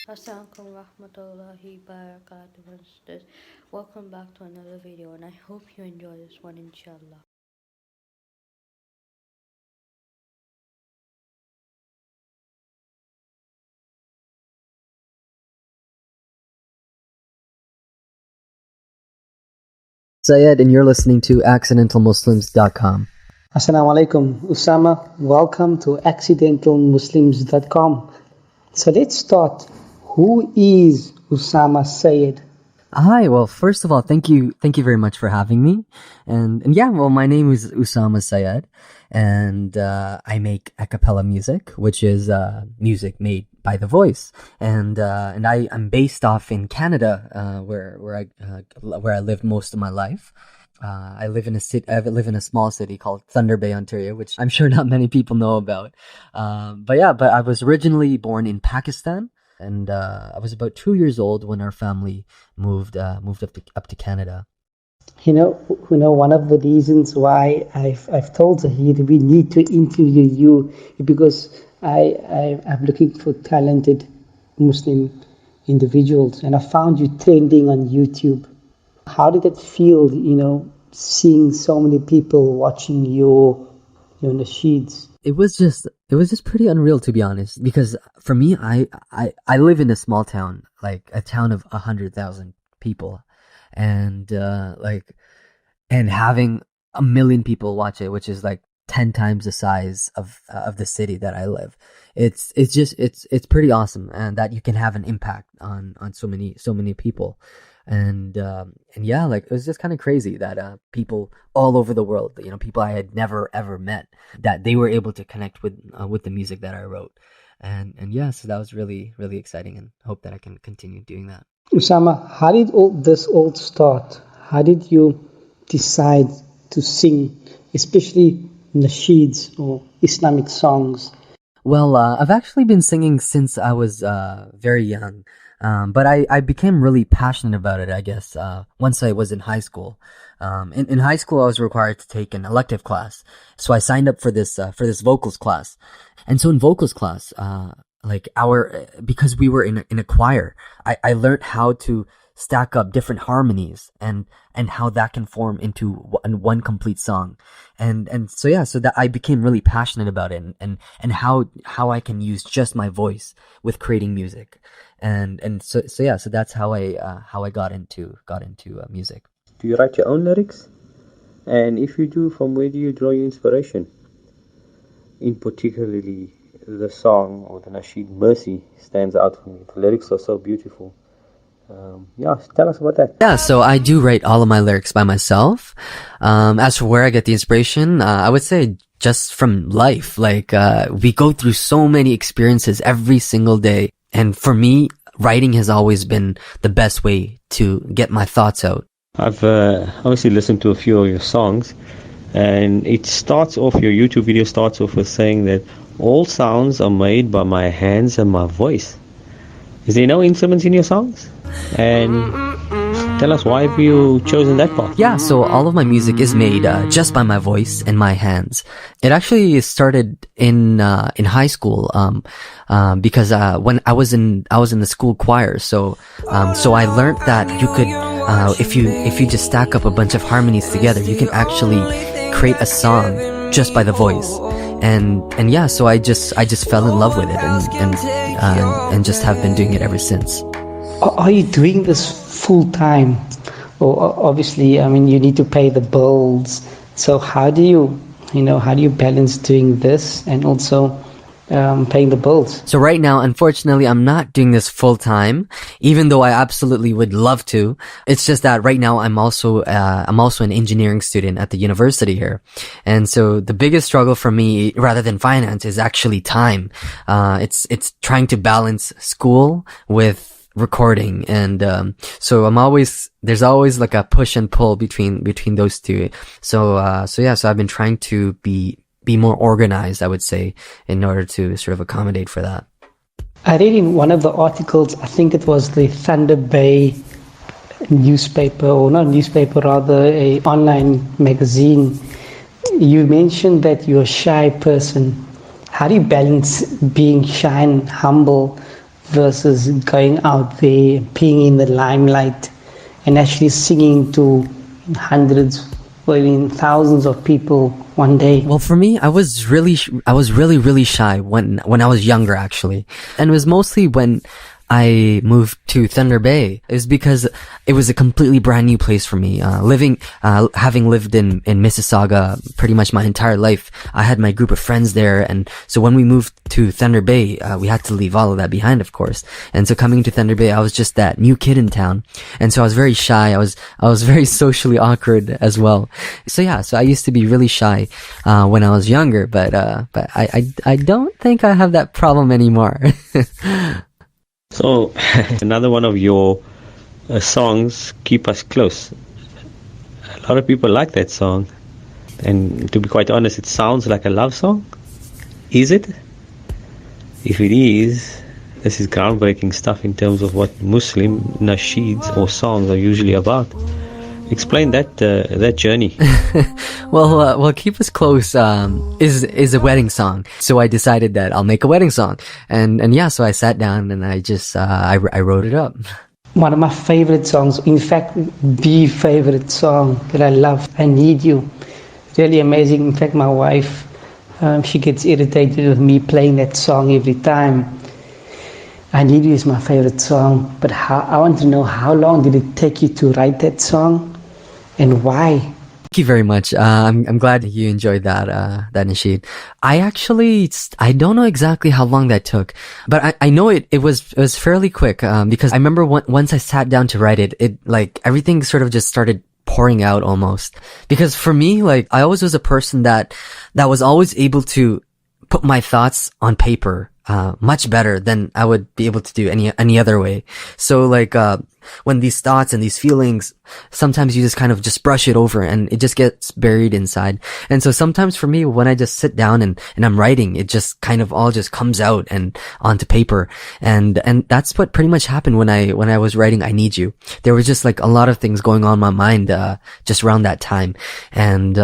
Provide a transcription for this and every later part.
Assalamualaikum warahmatullahi wabarakatuh. Welcome back to another video, and I hope you enjoy this one, inshallah. Siedd, and you're listening to accidentalmuslims.com. Assalamu alaikum, Usama. Welcome to accidentalmuslims.com. So let's start. Who is Usama Siedd? Hi, well, first of all, thank you very much for having me. And yeah, well, my name is Usama Siedd, and I make a cappella music, which is music made by the voice. And I'm based off in Canada, where I lived most of my life. I live in a small city called Thunder Bay, Ontario, which I'm sure not many people know about. But I was originally born in Pakistan. And I was about 2 years old when our family moved up to Canada. You know, one of the reasons why I've told Siedd we need to interview you because I'm looking for talented Muslim individuals, and I found you trending on YouTube. How did it feel, seeing so many people watching your nasheeds? It was just pretty unreal, to be honest, because for me, I live in a small town, like a town of 100,000 people, and having 1 million people watch it, which is like 10 times the size of the city that I live. It's pretty awesome, and that you can have an impact on so many people. And yeah, like, it was just kind of crazy that people all over the world, people I had never ever met, that they were able to connect with the music that I wrote. And yeah, so that was really, really exciting, and hope that I can continue doing that. Usama, how did this all start? How did you decide to sing, especially nasheeds or Islamic songs? Well, I've actually been singing since I was very young. But I became really passionate about it, I guess, once I was in high school. In high school, I was required to take an elective class. So I signed up for this vocals class. And so in vocals class, because we were in a choir, I learned how to stack up different harmonies and how that can form into one complete song. And so that I became really passionate about it, and how I can use just my voice with creating music. And so that's how I got into music. Do you write your own lyrics? And if you do, from where do you draw your inspiration? In particularly, the song or the nasheed Mercy stands out for me. The lyrics are so beautiful. Tell us about that. Yeah, so I do write all of my lyrics by myself. As for where I get the inspiration, I would say just from life. Like, we go through so many experiences every single day. And for me, writing has always been the best way to get my thoughts out. I've obviously listened to a few of your songs, and your YouTube video starts off with saying that all sounds are made by my hands and my voice. Is there no instruments in your songs? And tell us, why have you chosen that path? Yeah, so all of my music is made just by my voice and my hands. It actually started in high school, because when I was in the school choir. So I learned that you could, if you just stack up a bunch of harmonies together, you can actually create a song just by the voice. And yeah, so I just fell in love with it, and just have been doing it ever since. Are you doing this full time? Or obviously, I mean, you need to pay the bills. So how do you balance doing this and also paying the bills? So right now, unfortunately, I'm not doing this full time, even though I absolutely would love to. It's just that right now I'm also an engineering student at the university here. And so the biggest struggle for me, rather than finance, is actually time. It's trying to balance school with recording, and so there's always like a push and pull between those two. So I've been trying to be more organized, I would say, in order to sort of accommodate for that. I read in one of the articles, I think it was the Thunder Bay newspaper, or not newspaper, rather a online magazine, you mentioned that you're a shy person. How do you balance being shy and humble versus going out there, being in the limelight, and actually singing to hundreds or even thousands of people one day? Well, for me, I was really shy when I was younger, actually. And it was mostly when I moved to Thunder Bay. It was because it was a completely brand new place for me. Having lived in Mississauga pretty much my entire life, I had my group of friends there. And so when we moved to Thunder Bay, we had to leave all of that behind, of course. And so coming to Thunder Bay, I was just that new kid in town. And so I was very shy. I was very socially awkward as well. So yeah, so I used to be really shy, when I was younger, but I don't think I have that problem anymore. So, another one of your songs, Keep Us Close. A lot of people like that song. And to be quite honest, it sounds like a love song. Is it? If it is, this is groundbreaking stuff in terms of what Muslim nasheeds or songs are usually about. Explain that journey. Well, Keep Us Close is a wedding song. So I decided that I'll make a wedding song, and yeah, so I sat down and I just I wrote it up. One of my favorite songs, in fact, the favorite song that I love, I Need You. Really amazing. In fact, my wife, she gets irritated with me playing that song every time. I Need You is my favorite song, but I want to know, how long did it take you to write that song, and why? Thank you very much. I'm glad you enjoyed that nasheed. I don't know exactly how long that took, but I know it was fairly quick, because I remember once I sat down to write it like everything sort of just started pouring out almost. Because for me, like, I always was a person that was always able to put my thoughts on paper, much better than I would be able to do any other way. So like, when these thoughts and these feelings, sometimes you just kind of just brush it over and it just gets buried inside. And so sometimes for me, when I just sit down and I'm writing, it just kind of all just comes out and onto paper. And that's what pretty much happened when I was writing I Need You. There was just like a lot of things going on in my mind, just around that time. And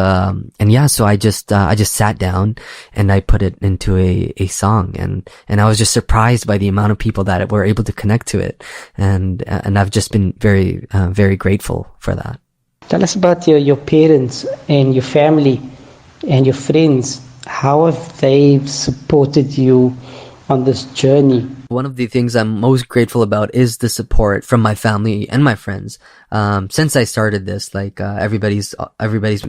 yeah, so I just sat down and I put it into a song, and I was just surprised by the amount of people that were able to connect to it. And I've just been very, very grateful for that. Tell us about your parents and your family and your friends. How have they supported you on this journey? One of the things I'm most grateful about is the support from my family and my friends. Since I started this, like, everybody's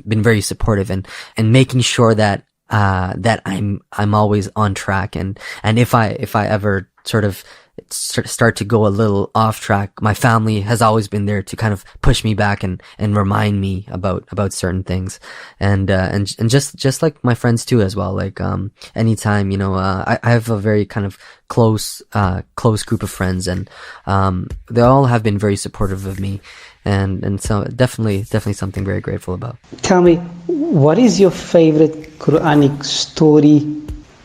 been very supportive and making sure that I'm always on track. And if I ever sort of start to go a little off track, my family has always been there to kind of push me back and remind me about certain things. And just like my friends too as well. Like, anytime, I have a very kind of close group of friends, and, they all have been very supportive of me. And so definitely something very grateful about. Tell me, what is your favorite Quranic story?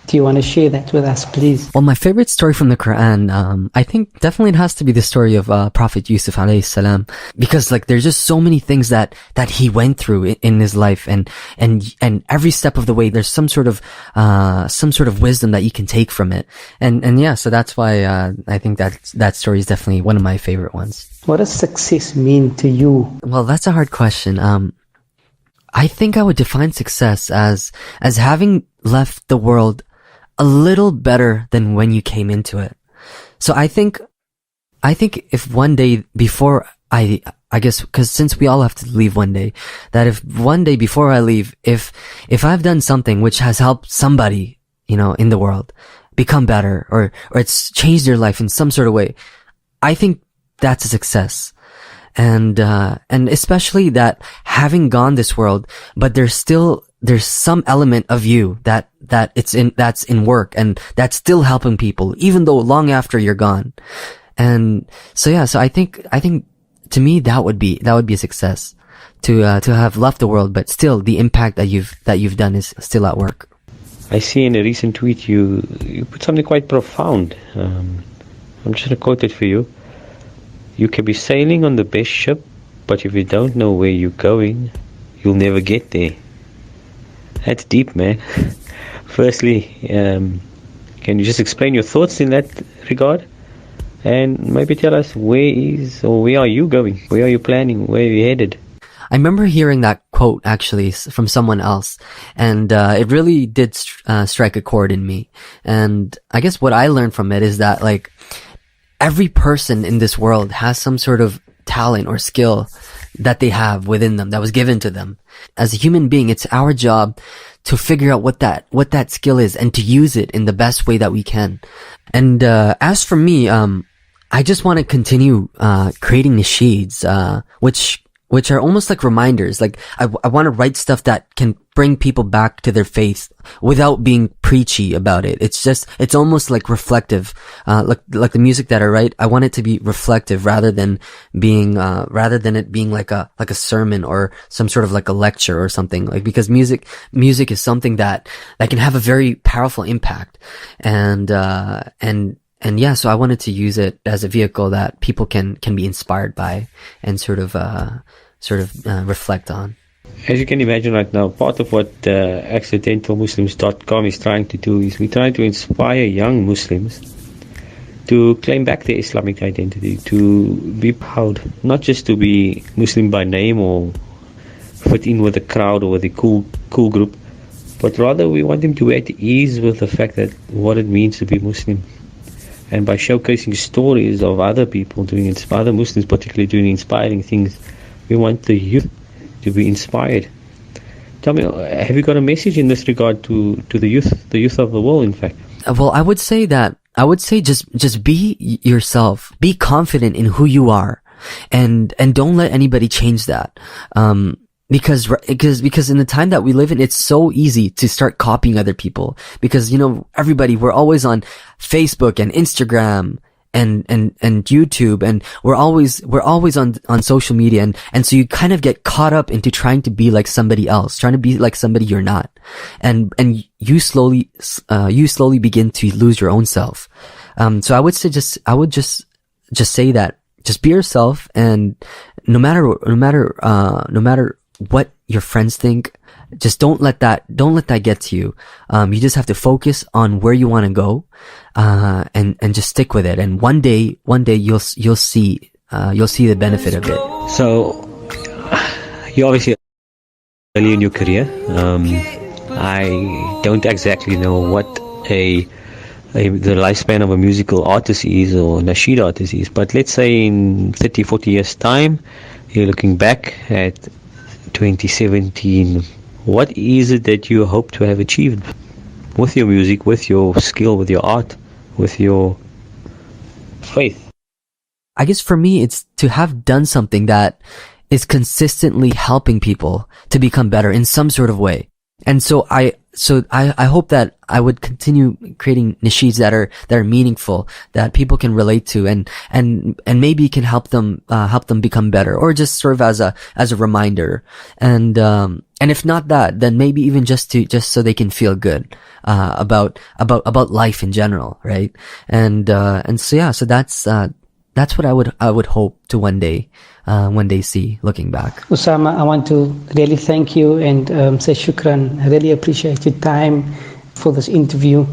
Do you want to share that with us, please? Well, my favorite story from the Quran, I think definitely it has to be the story of Prophet Yusuf alayhi salam, because like there's just so many things that he went through in his life, and every step of the way there's some sort of wisdom that you can take from it, and yeah, so that's why I think that story is definitely one of my favorite ones. What does success mean to you? Well, that's a hard question. I think I would define success as having left the world a little better than when you came into it. So I think if one day before I guess, cause since we all have to leave one day, that if one day before I leave, if I've done something which has helped somebody, in the world become better, or it's changed their life in some sort of way, I think that's a success. And especially that having gone this world, but there's some element of you that's in work, and that's still helping people, even though long after you're gone. And so yeah, so I think to me that would be a success, to have left the world, but still the impact that you've done is still at work. I see in a recent tweet you put something quite profound. I'm just going to quote it for you. You can be sailing on the best ship, but if you don't know where you're going, you'll never get there. That's deep, man. Firstly, can you just explain your thoughts in that regard? And maybe tell us where are you going? Where are you planning? Where are you headed? I remember hearing that quote actually from someone else, and it really did strike a chord in me. And I guess what I learned from it is that like every person in this world has some sort of talent or skill that they have within them that was given to them. As a human being, it's our job to figure out what that skill is and to use it in the best way that we can. And as for me, I just want to continue creating nasheeds, which are almost like reminders. Like I want to write stuff that can bring people back to their faith without being preachy about it. It's almost like reflective. Like the music that I write, I want it to be reflective rather than it being like a sermon or some sort of like a lecture or something. Like, because music is something that can have a very powerful impact. And yeah, so I wanted to use it as a vehicle that people can be inspired by and sort of reflect on. As you can imagine right now, part of what accidentalmuslims.com is trying to do is we're trying to inspire young Muslims to claim back their Islamic identity, to be proud, not just to be Muslim by name or fit in with the crowd or with the cool group, but rather we want them to be at ease with the fact that what it means to be Muslim. And by showcasing stories of other people doing it, other Muslims particularly doing inspiring things, we want the youth to be inspired. Tell me, have you got a message in this regard to the youth of the world, in fact? Well, I would say just be yourself, be confident in who you are, and don't let anybody change that. Because in the time that we live in, it's so easy to start copying other people. Because, we're always on Facebook and Instagram and YouTube, and we're always on social media. And so you kind of get caught up into trying to be like somebody else, trying to be like somebody you're not. And you slowly begin to lose your own self. So I would just say that just be yourself, and no matter what your friends think, just don't let that get to you. You just have to focus on where you want to go, and just stick with it. And one day you'll see the benefit of it. So, you're obviously early in your career. I don't exactly know what the lifespan of a musical artist is, or nasheed artist is, but let's say in 30, 40 years time, you're looking back at 2017, what is it that you hope to have achieved with your music, with your skill, with your art, with your faith? I guess for me, it's to have done something that is consistently helping people to become better in some sort of way. And so I hope that I would continue creating nasheeds that are meaningful, that people can relate to, and maybe can help them become better, or just serve as a reminder. And if not that, then maybe even just so they can feel good about life in general, right? And so yeah, so that's what I would hope to one day see looking back. Usama, I want to really thank you and say shukran. I really appreciate your time for this interview,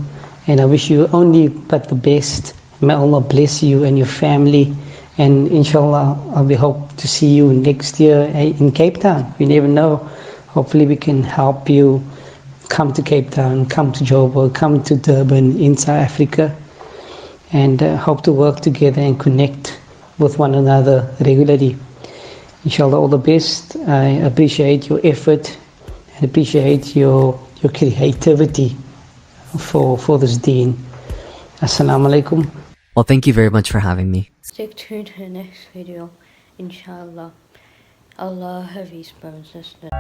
and I wish you only but the best. May Allah bless you and your family, and inshallah we hope to see you next year in Cape Town. We never know. Hopefully we can help you come to Cape Town, come to Joburg, come to Durban in South Africa, and hope to work together and connect with one another regularly. Inshallah, all the best. I appreciate your effort and appreciate your creativity for this deen. Assalamu alaikum. Well, thank you very much for having me. Stay tuned to the next video, inshallah. Allah Hafiz, brothers and sisters.